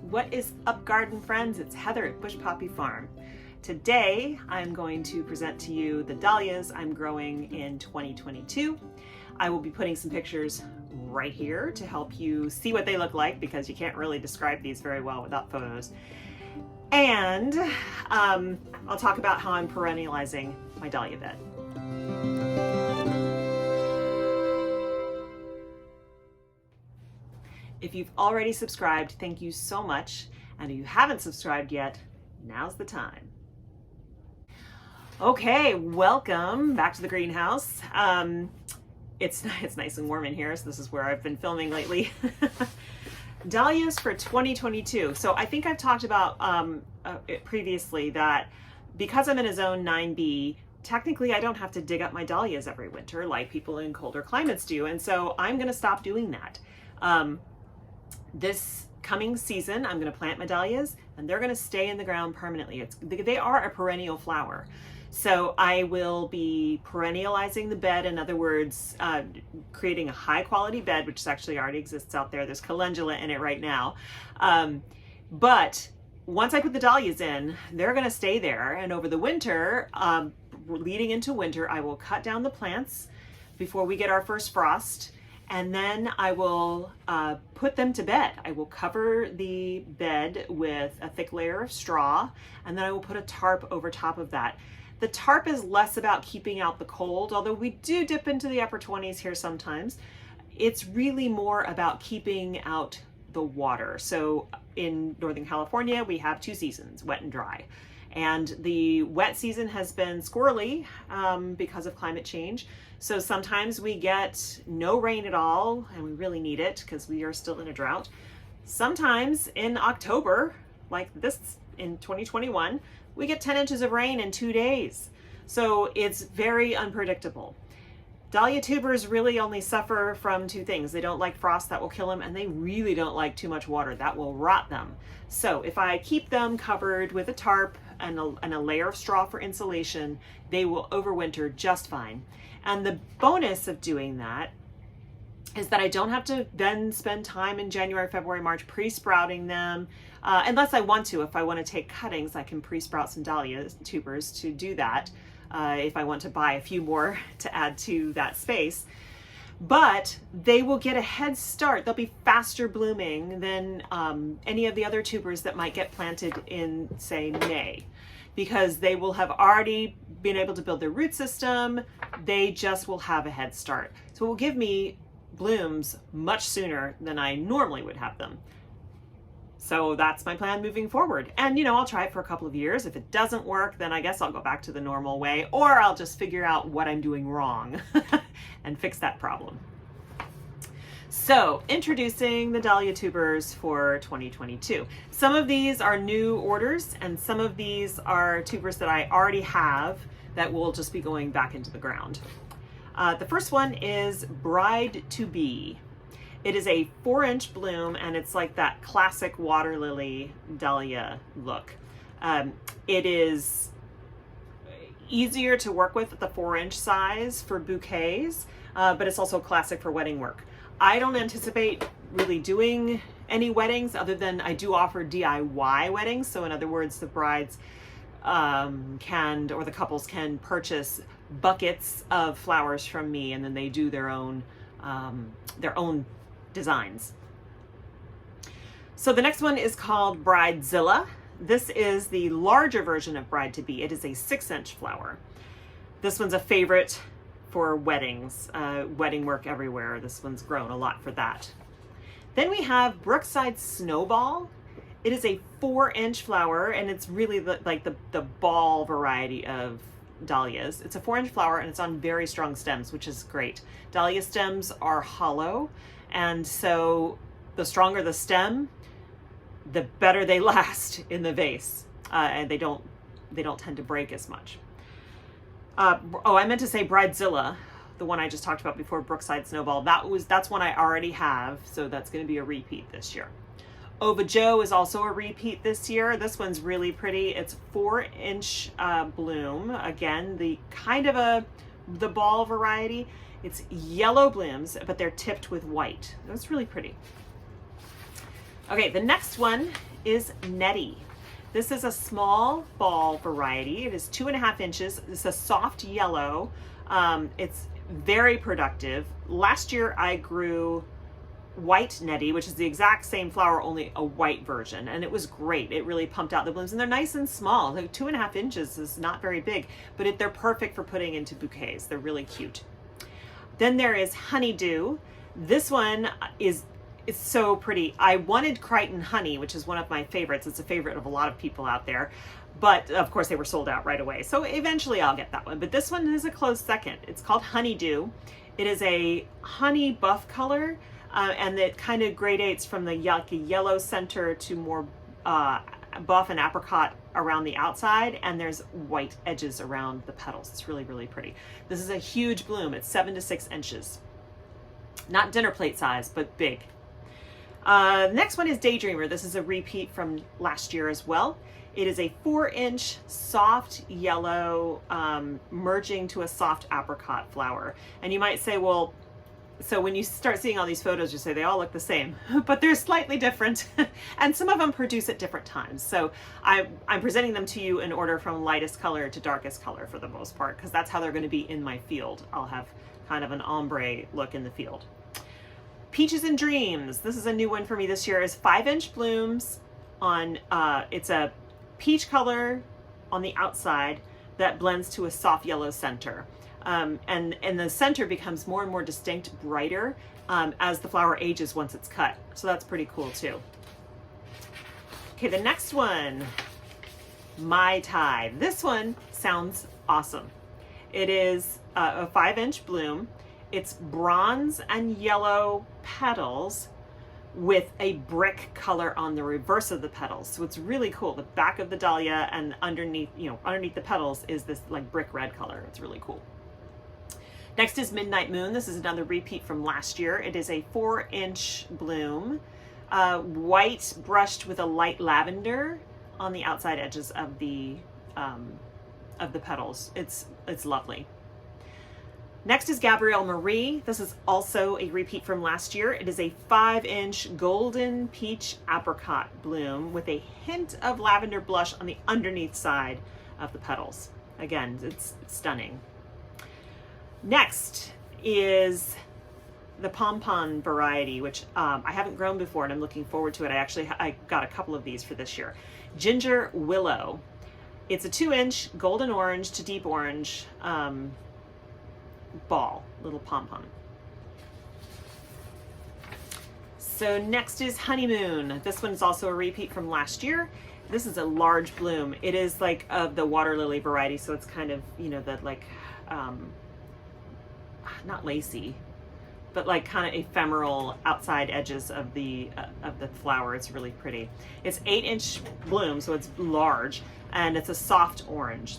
What is up, garden friends? It's Heather at Bush Poppy Farm. Today I'm going to present to you the dahlias I'm growing in 2022. I will be putting some pictures right here to help you see what they look like, because you can't really describe these very well without photos. And I'll talk about how I'm perennializing my dahlia bed. If you've already subscribed, thank you so much. And if you haven't subscribed yet, now's the time. Okay, welcome back to the greenhouse. It's nice and warm in here, so this is where I've been filming lately. Dahlias for 2022. So I think I've talked about previously that because I'm in a zone 9B, technically I don't have to dig up my dahlias every winter like people in colder climates do. And so I'm gonna stop doing that. This coming season, I'm going to plant my dahlias and they're going to stay in the ground permanently. They are a perennial flower. So I will be perennializing the bed. In other words, creating a high quality bed, which actually already exists out there. There's calendula in it right now. But once I put the dahlias in, they're going to stay there. And over the winter, leading into winter, I will cut down the plants before we get our first frost. And then I will put them to bed. I will cover the bed with a thick layer of straw, and then I will put a tarp over top of that. The tarp is less about keeping out the cold, although we do dip into the upper 20s here sometimes. It's really more about keeping out the water. So in Northern California, we have two seasons, wet and dry. And the wet season has been squirrely because of climate change. So sometimes we get no rain at all, and we really need it because we are still in a drought. Sometimes in October, like this in 2021, we get 10 inches of rain in 2 days. So it's very unpredictable. Dahlia tubers really only suffer from two things. They don't like frost, that will kill them, and they really don't like too much water, that will rot them. So if I keep them covered with a tarp and a layer of straw for insulation, they will overwinter just fine. And the bonus of doing that is that I don't have to then spend time in January, February, March pre-sprouting them. Unless I want to. If I want to take cuttings, I can pre-sprout some dahlia tubers to do that. If I want to buy a few more to add to that space. But they will get a head start. They'll be faster blooming than any of the other tubers that might get planted in, say, May, because they will have already been able to build their root system. They just will have a head start. So it will give me blooms much sooner than I normally would have them. So that's my plan moving forward. And I'll try it for a couple of years. If it doesn't work, then I guess I'll go back to the normal way, or I'll just figure out what I'm doing wrong and fix that problem. So introducing the Dahlia tubers for 2022. Some of these are new orders, and some of these are tubers that I already have that will just be going back into the ground. The first one is Bride to Be. It is a 4-inch bloom, and it's like that classic water lily dahlia look. It is easier to work with at the 4-inch size for bouquets, but it's also classic for wedding work. I don't anticipate really doing any weddings other than I do offer DIY weddings. So in other words, the brides or the couples can purchase buckets of flowers from me, and then they do their own designs. So the next one is called Bridezilla. This is the larger version of Bride to Be. It is a 6-inch flower. This one's a favorite for weddings, wedding work everywhere. This one's grown a lot for that. Then we have Brookside Snowball. It is a 4-inch flower, and it's really like the ball variety of dahlias. It's a 4-inch flower, and it's on very strong stems, which is great. Dahlia stems are hollow, and so the stronger the stem, the better they last in the vase, and they don't tend to break as much. I meant to say Bridezilla, the one I just talked about before, Brookside Snowball. That's one I already have, so that's going to be a repeat this year. Ova Joe is also a repeat this year. This one's really pretty. It's 4-inch bloom. Again, the ball variety. It's yellow blooms, but they're tipped with white. That's really pretty. Okay, the next one is Nettie. This is a small ball variety. It is 2.5 inches. It's a soft yellow. It's very productive. Last year I grew white Nettie, which is the exact same flower, only a white version, and it was great. It really pumped out the blooms, and they're nice and small. Like 2.5 inches is not very big, but they're perfect for putting into bouquets. They're really cute. Then there is Honeydew. This one is so pretty. I wanted Crichton Honey, which is one of my favorites. It's a favorite of a lot of people out there, but of course they were sold out right away. So eventually I'll get that one, but this one is a close second. It's called Honeydew. It is a honey buff color, and it kind of gradates from the yellow center to more buff and apricot around the outside, and there's white edges around the petals. It's really, really pretty. This is a huge bloom. It's 7 to 6 inches. Not dinner plate size, but big. Next one is Daydreamer. This is a repeat from last year as well. It is a 4-inch soft yellow, merging to a soft apricot flower. And you might say, well, so when you start seeing all these photos, you say they all look the same, but they're slightly different, and some of them produce at different times. So I'm presenting them to you in order from lightest color to darkest color for the most part, because that's how they're going to be in my field. I'll have kind of an ombre look in the field. Peaches and Dreams. This is a new one for me this year. Is 5-inch blooms on, it's a peach color on the outside that blends to a soft yellow center. And the center becomes more and more distinct, brighter, as the flower ages once it's cut. So that's pretty cool too. Okay, the next one, Mai Tai. This one sounds awesome. It is a 5-inch bloom. It's bronze and yellow petals with a brick color on the reverse of the petals. So it's really cool. The back of the dahlia and underneath the petals is this like brick red color. It's really cool. Next is Midnight Moon. This is another repeat from last year. It is a 4-inch bloom, white brushed with a light lavender on the outside edges of the petals. It's lovely. Next is Gabrielle Marie. This is also a repeat from last year. It is a 5-inch golden peach apricot bloom with a hint of lavender blush on the underneath side of the petals. Again, it's stunning. Next is the Pompon variety, which I haven't grown before, and I'm looking forward to it. I got a couple of these for this year. Ginger Willow. It's a 2-inch golden orange to deep orange ball, little pompon. So next is Honeymoon. This one's also a repeat from last year. This is a large bloom. It is like of the water lily variety, so it's kind of, you know, that like not lacy, but like kind of ephemeral outside edges of the flower. It's really pretty. It's 8-inch bloom, so it's large, and it's a soft orange.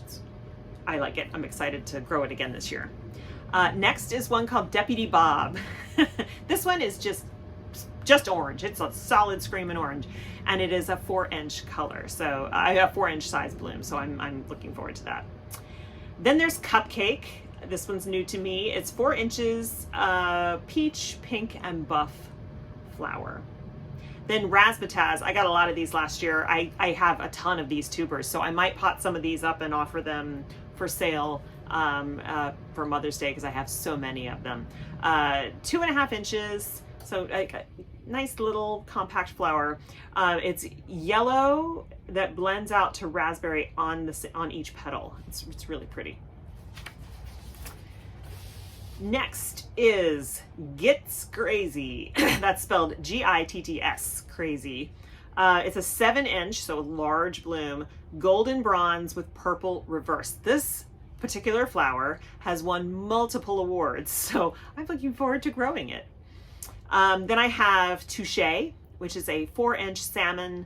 I like it. I'm excited to grow it again this year. Next is one called Deputy Bob. This one is just orange. It's a solid screaming orange, and it is a 4-inch color. So I have 4-inch size bloom, so I'm looking forward to that. Then there's Cupcake. This one's new to me. It's 4 inches, peach, pink, and buff flower. Then Razzmatazz. I got a lot of these last year. I have a ton of these tubers, so I might pot some of these up and offer them for sale for Mother's Day, because I have so many of them. 2.5 inches, so a nice little compact flower. It's yellow that blends out to raspberry on each petal. It's really pretty. Next is Gits Crazy. That's spelled Gitts, crazy. It's a 7-inch, so a large bloom, golden bronze with purple reverse. This particular flower has won multiple awards, so I'm looking forward to growing it. Then I have Touche, which is a 4-inch salmon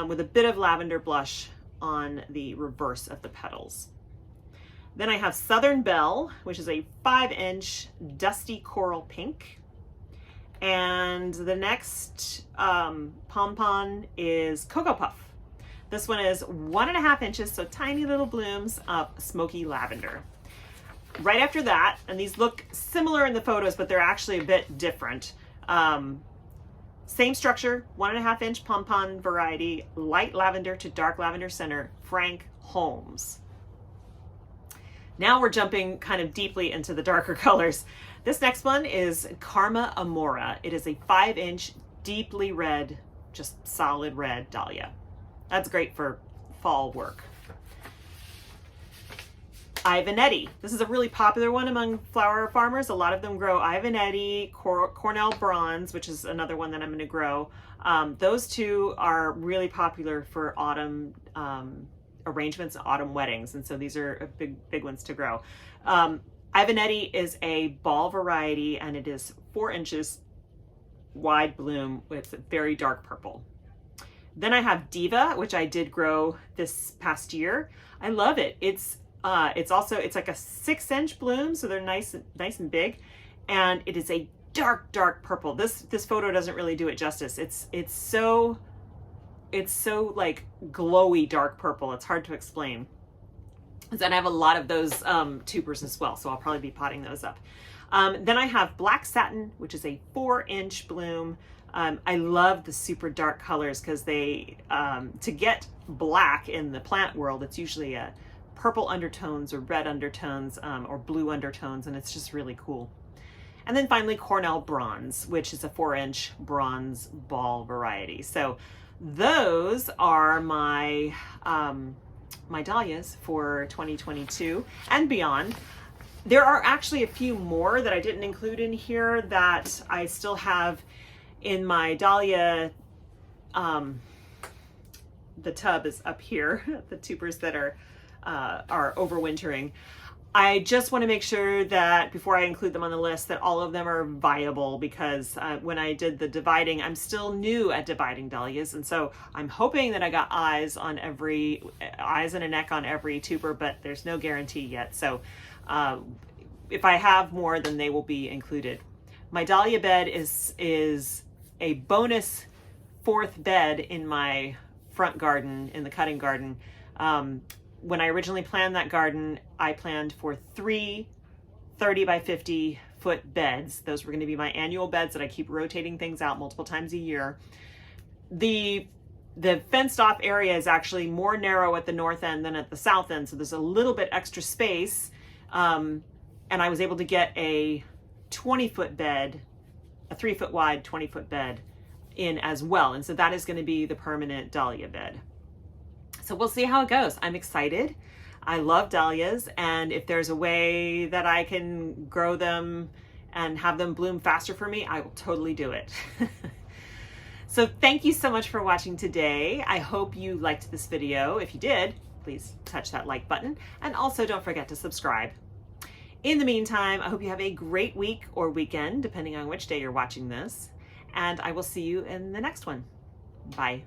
with a bit of lavender blush on the reverse of the petals. Then I have Southern Belle, which is a 5-inch dusty coral pink. And the next pompon is Cocoa Puff. This one is 1.5 inches, so tiny little blooms of smoky lavender. Right after that, and these look similar in the photos, but they're actually a bit different. Same structure, 1.5-inch pompon variety, light lavender to dark lavender center, Frank Holmes. Now we're jumping kind of deeply into the darker colors. This next one is Karma Amora. It is a 5-inch, deeply red, just solid red dahlia. That's great for fall work. Ivanetti. This is a really popular one among flower farmers. A lot of them grow Ivanetti, Cornell Bronze, which is another one that I'm going to grow. Those two are really popular for autumn arrangements, autumn weddings, and so these are big ones to grow. Ivanetti is a ball variety, and it is 4 inches wide bloom with very dark purple. Then I have Diva, which I did grow this past year. I love it. It's like a 6-inch bloom, so they're nice and big, and it is a dark purple. This photo doesn't really do it justice. It's so like glowy dark purple. It's hard to explain. And I have a lot of those tubers as well, so I'll probably be potting those up. Then I have Black Satin, which is a 4-inch bloom. I love the super dark colors because they, to get black in the plant world, it's usually a purple undertones or red undertones or blue undertones, and it's just really cool. And then finally Cornell Bronze, which is a 4-inch bronze ball variety. So those are my my dahlias for 2022 and beyond. There are actually a few more that I didn't include in here that I still have in my dahlia. The tub is up here, the tubers that are overwintering. I just want to make sure that before I include them on the list that all of them are viable, because when I did the dividing, I'm still new at dividing dahlias, and so I'm hoping that I got eyes and a neck on every tuber, but there's no guarantee yet. So if I have more, then they will be included. My dahlia bed is a bonus 4th bed in my front garden, in the cutting garden. When I originally planned that garden, I planned for 3 30 by 50 foot beds. Those were going to be my annual beds that I keep rotating things out multiple times a year. The fenced off area is actually more narrow at the north end than at the south end, so there's a little bit extra space. And I was able to get a 20-foot bed, a 3-foot wide 20-foot bed in as well. And so that is going to be the permanent dahlia bed. So we'll see how it goes. I'm excited. I love dahlias, and if there's a way that I can grow them and have them bloom faster for me, I will totally do it. So thank you so much for watching today. I hope you liked this video. If you did, please touch that like button, and also don't forget to subscribe. In the meantime, I hope you have a great week or weekend, depending on which day you're watching this, and I will see you in the next one. Bye.